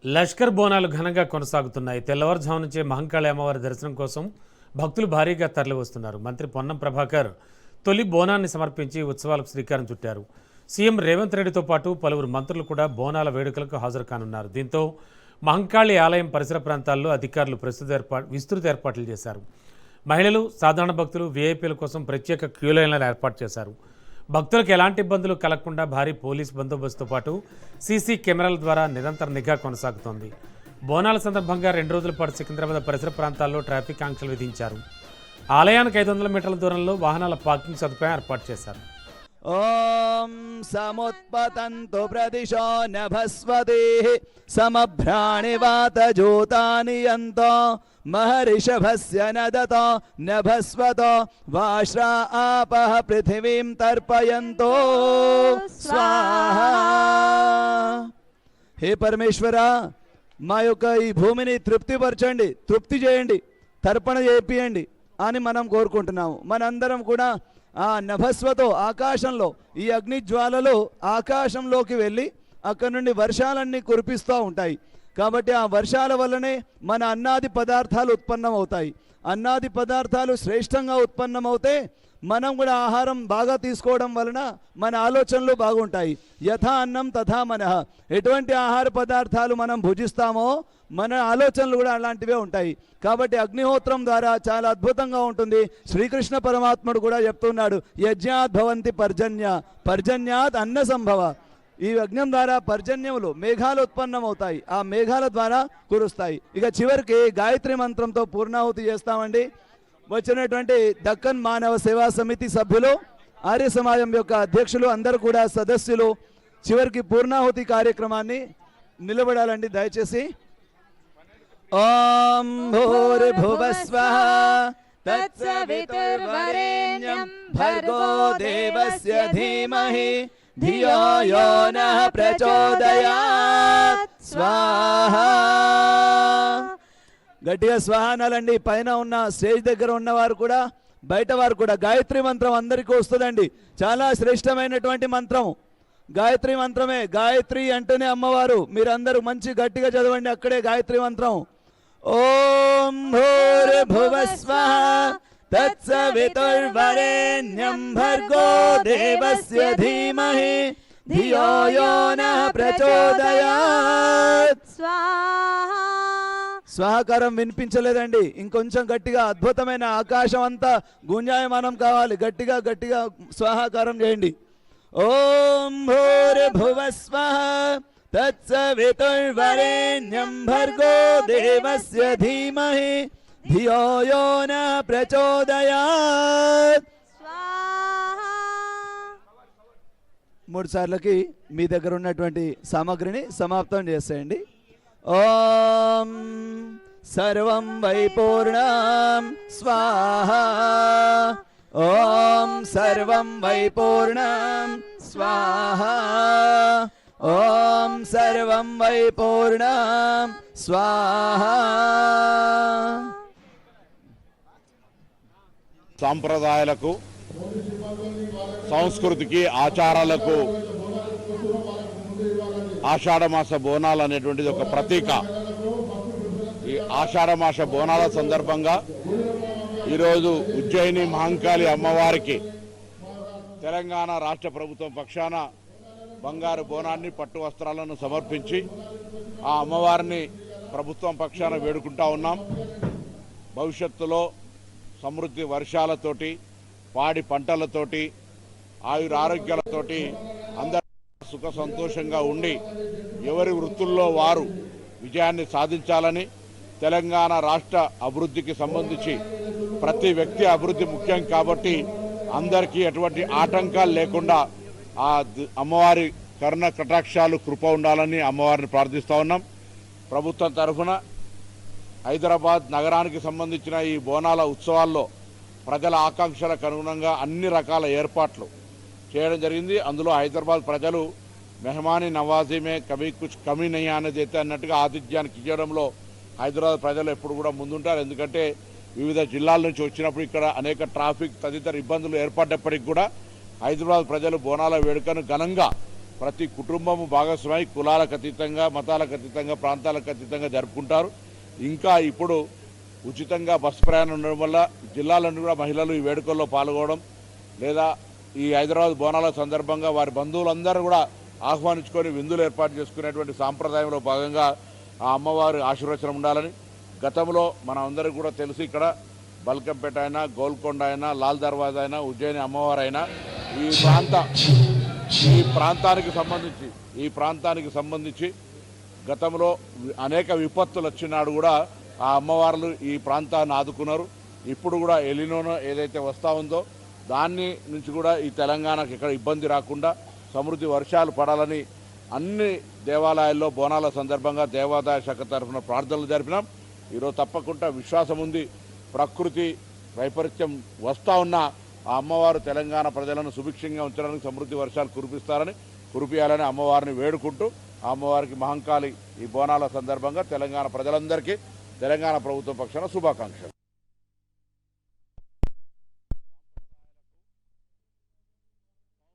లష్కర్ బోనాలు ఘనంగా కొనసాగుతున్నాయి. తెల్లవారుజాము నుంచే మహంకాళి అమ్మవారి దర్శనం కోసం భక్తులు భారీగా తరలివస్తున్నారు. మంత్రి పొన్నం ప్రభాకర్ తొలి బోనాన్ని సమర్పించి ఉత్సవాలకు శ్రీకారం చుట్టారు. సీఎం రేవంత్ రెడ్డితో పాటు పలువురు మంత్రులు కూడా బోనాల వేడుకలకు హాజరు కానున్నారు. దీంతో మహంకాళి ఆలయం పరిసర ప్రాంతాల్లో అధికారులు విస్తృత ఏర్పాట్లు చేశారు. మహిళలు, సాధారణ భక్తులు, వీఐపీల కోసం ప్రత్యేక క్యూ లైన్లను ఏర్పాటు చేశారు. భక్తులకు ఎలాంటి ఇబ్బందులు కలగకుండా భారీ పోలీస్ బందోబస్తుతో పాటు సీసీ కెమెరాల ద్వారా నిరంతర నిఘా కొనసాగుతోంది. బోనాల సందర్భంగా 2 రోజుల పాటు సికింద్రాబాద్ పరిసర ప్రాంతాల్లో ట్రాఫిక్ ఆంక్షలు విధించారు. ఆలయానికి 500 మీటర్ల దూరంలో వాహనాల పార్కింగ్ సదుపాయం ఏర్పాటు చేశారు. ఓం సముత్పతంతు ప్రదిశో నభస్వతి సమభ్రాణివాత జ్యోతానియంతో మహర్షభస్య నదతో నభస్వతో వాశ్రా ఆపః పృథివీం తర్పయంతో స్వాహా. హే పరమేశ్వరా, మా యొక్క ఈ భూమిని తృప్తిపరచండి, తృప్తి చేయండి, తర్పణ చేపియండి అని మనం కోరుకుంటున్నాము. మనందరం కూడా ఆ నభస్వతో ఆకాశంలో ఈ అగ్ని జ్వాలలు ఆకాశంలోకి వెళ్ళి అక్కడ నుండి వర్షాలన్నీ కురిపిస్తూ ఉంటాయి. కాబట్టి ఆ వర్షాల వల్లనే మన అన్నాది పదార్థాలు ఉత్పన్నమవుతాయి. అన్నాది పదార్థాలు శ్రేష్టంగా ఉత్పన్నమవుతే మనం కూడా ఆహారం బాగా తీసుకోవడం వలన మన ఆలోచనలు బాగుంటాయి. యథా అన్నం తథా మనః. ఎటువంటి ఆహార పదార్థాలు మనం భుజిస్తామో మన ఆలోచనలు కూడా అలాంటివే ఉంటాయి. కాబట్టి అగ్నిహోత్రం ద్వారా చాలా అద్భుతంగా ఉంటుంది. శ్రీకృష్ణ పరమాత్ముడు కూడా చెప్తున్నాడు, యజ్ఞాత్ భవంతి పర్జన్య, పర్జన్యాత్ అన్న సంభవ. ఈ యజ్ఞం ద్వారా పర్జన్యములు, మేఘాలు ఉత్పన్నమవుతాయి. ఆ మేఘాల ద్వారా కురుస్తాయి. ఇక చివరికి గాయత్రి మంత్రంతో పూర్ణాహుతి చేస్తామండి. వచ్చినటువంటి దక్కన్ మానవ సేవా సమితి సభ్యులు, ఆర్య సమాజం యొక్క అధ్యక్షులు అందరూ కూడా సదస్సులు చివరికి పూర్ణాహుతి కార్యక్రమాన్ని నిలబడాలండి దయచేసి. ఓం భూర్భువస్వః తత్సవితుర్వరేణ్యం భర్గో దేవస్య ధీమహి ధియో యో నః ప్రచోదయాత్ స్వాహా. గట్టిగా స్వాహానాలండి. పైన ఉన్న స్టేజ్ దగ్గర ఉన్నవారు కూడా, బయట వారు కూడా గాయత్రి మంత్రం అందరికీ వస్తుందండి. చాలా శ్రేష్టమైనటువంటి మంత్రం గాయత్రి మంత్రమే. గాయత్రి అంటేనే అమ్మవారు. మీరందరూ మంచి గట్టిగా చదవండి. అక్కడే గాయత్రి మంత్రం. ఓం భూర్భువస్వః తత్సవితుర్వరేణ్యం భర్గో దేవస్య ధీమహి ధియో యో నః ప్రచోదయాత్ స్వాహా. స్వాహాకారం వినిపించలేదండి. ఇంకొంచెం గట్టిగా, అద్భుతమైన ఆకాశం అంతా గుంజాయమానం కావాలి. గట్టిగా గట్టిగా స్వాహాకారం చేయండి. ఓం భూర్భువస్వః తత్సవితుర్వరేణ్యం భర్గో దేవస్య ధీమహి ధియో యో నః ప్రచోదయాత్ స్వాహా. 3 సార్లకి మీ దగ్గర ఉన్నటువంటి సామగ్రిని సమాప్తం చేసేయండి. ఓం సర్వం వై పూర్ణం స్వాహా. ఓం సర్వం వై పూర్ణం స్వాహా. ఓం సర్వం వై పూర్ణం స్వాహా. సాంప్రదాయాలకు, సంస్కృతికి, ఆచారాలకు ఆషాఢమాస బోనాలు అనేటువంటిది ఒక ప్రతీక. ఈ ఆషాఢమాస బోనాల సందర్భంగా ఈరోజు ఉజ్జయిని మహంకాళి అమ్మవారికి తెలంగాణ రాష్ట్ర ప్రభుత్వం పక్షాన బంగారు బోనాన్ని, పట్టు వస్త్రాలను సమర్పించి ఆ అమ్మవారిని ప్రభుత్వం పక్షాన వేడుకుంటా ఉన్నాం. భవిష్యత్తులో సమృద్ధి వర్షాలతోటి, పాడి పంటలతోటి, ఆయురారోగ్యాలతోటి అందరూ సుఖ సంతోషంగా ఉండి ఎవరి వృత్తుల్లో వారు విజయాన్ని సాధించాలని, తెలంగాణ రాష్ట్ర అభివృద్ధికి సంబంధించి ప్రతి వ్యక్తి అభివృద్ధి ముఖ్యం కాబట్టి అందరికీ ఎటువంటి ఆటంకాలు లేకుండా ఆ అమ్మవారి కరుణ కటాక్షాలు కృప ఉండాలని అమ్మవారిని ప్రార్థిస్తూ ఉన్నాం. ప్రభుత్వం తరఫున హైదరాబాద్ నగరానికి సంబంధించిన ఈ బోనాల ఉత్సవాల్లో ప్రజల ఆకాంక్షలకు అనుగుణంగా అన్ని రకాల ఏర్పాట్లు చేయడం జరిగింది. అందులో హైదరాబాద్ ప్రజలు మెహమానీ నవాజీ మే కభీ కుచ్ కమీ నహీ అనేది అయితే అన్నట్టుగా ఆతిథ్యానికి ఇవ్వడంలో హైదరాబాద్ ప్రజలు ఎప్పుడు కూడా ముందుంటారు. ఎందుకంటే వివిధ జిల్లాల నుంచి వచ్చినప్పుడు ఇక్కడ అనేక ట్రాఫిక్ తదితర ఇబ్బందులు ఏర్పడ్డప్పటికి కూడా హైదరాబాద్ ప్రజలు బోనాల వేడుకను ఘనంగా ప్రతి కుటుంబము భాగస్వామి కులాలకు అతీతంగా, మతాలకు అతీతంగా, ప్రాంతాలకు అతీతంగా జరుపుకుంటారు. ఇంకా ఇప్పుడు ఉచితంగా బస్సు ప్రయాణం ఉండడం వల్ల జిల్లాలన్నీ కూడా మహిళలు ఈ వేడుకల్లో పాల్గొనడం, లేదా ఈ హైదరాబాద్ బోనాల సందర్భంగా వారి బంధువులందరూ కూడా ఆహ్వానించుకొని విందులు ఏర్పాటు చేసుకునేటువంటి సాంప్రదాయంలో భాగంగా ఆ అమ్మవారి ఆశీర్వచనం ఉండాలని గతంలో మన అందరికీ కూడా తెలుసు. ఇక్కడ బల్కంపేట అయినా, గోల్కొండ అయినా, లాల్ దర్వాజా అయినా, ఉజ్జయిని అమ్మవారు అయినా ఈ ప్రాంతానికి సంబంధించి గతంలో అనేక విపత్తులు వచ్చినాడు కూడా ఆ అమ్మవార్లు ఈ ప్రాంతాన్ని ఆదుకున్నారు. ఇప్పుడు కూడా ఎలినోనో ఏదైతే వస్తూ ఉందో దాన్ని నుంచి కూడా ఈ తెలంగాణకు ఇక్కడ ఇబ్బంది రాకుండా సమృద్ధి వర్షాలు పడాలని అన్ని దేవాలయాల్లో బోనాల సందర్భంగా దేవాదాయ శాఖ తరఫున ప్రార్థనలు జరిపినాం. ఈరోజు తప్పకుండా విశ్వాసం ఉంది, ప్రకృతి వైపరీత్యం వస్తూ ఉన్న ఆ అమ్మవారు తెలంగాణ ప్రజలను సుభిక్షంగా ఉంచడానికి సమృద్ధి వర్షాలు కురిపియాలని అమ్మవారిని వేడుకుంటూ ఆ అమ్మవారికి మహంకాళి ఈ బోనాల సందర్భంగా తెలంగాణ ప్రజలందరికీ తెలంగాణ ప్రభుత్వం పక్షాన శుభాకాంక్షలు.